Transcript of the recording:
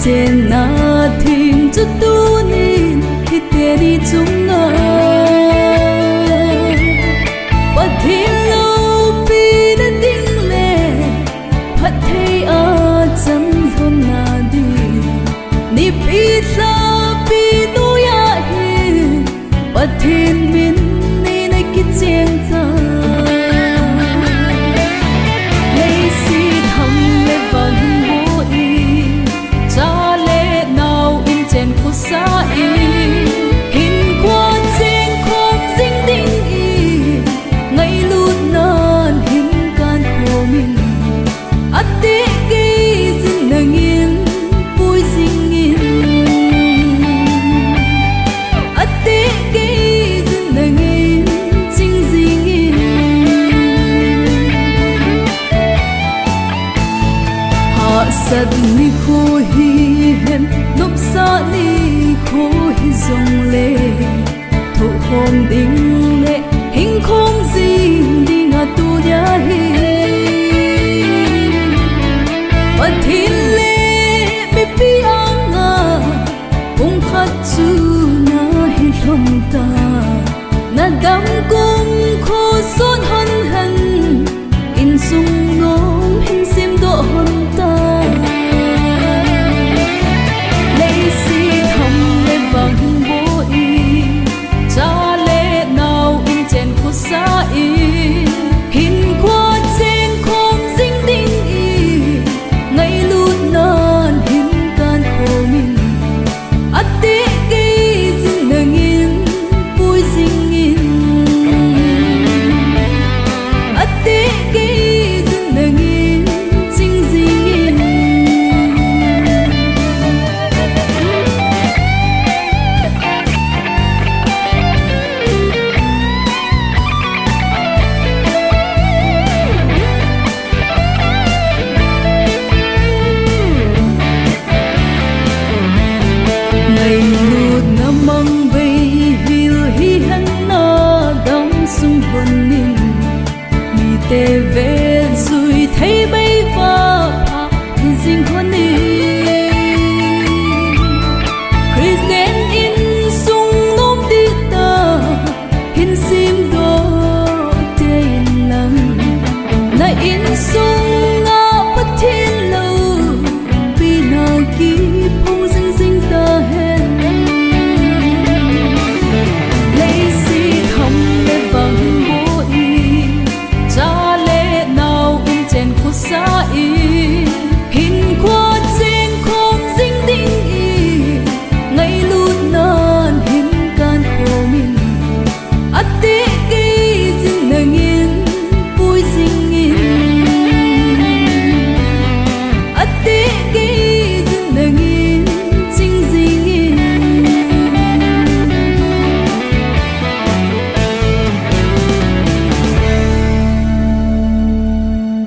trên na thìn chút tu nín khi tia đi chung ngờ và thiên lâu pi đã tiếng lệ phát thấy ở chân thôn na đi ni pi sa pi tu ya hin và thiên min ni nay kít chiang ta lấy si thầm lệ vẫn sa y hình qua trên khóm dính đinh y ngày lút non hình can khô mình ắt tiếc ghi dừng nở nghiêng vui dinh nghiêng ắt tiếc ghi dừng nở nghiêng chính dinh nghiêng họ sật mi khô hi hen nộp sa ni khô hi dòng lệ thụ hôm đinh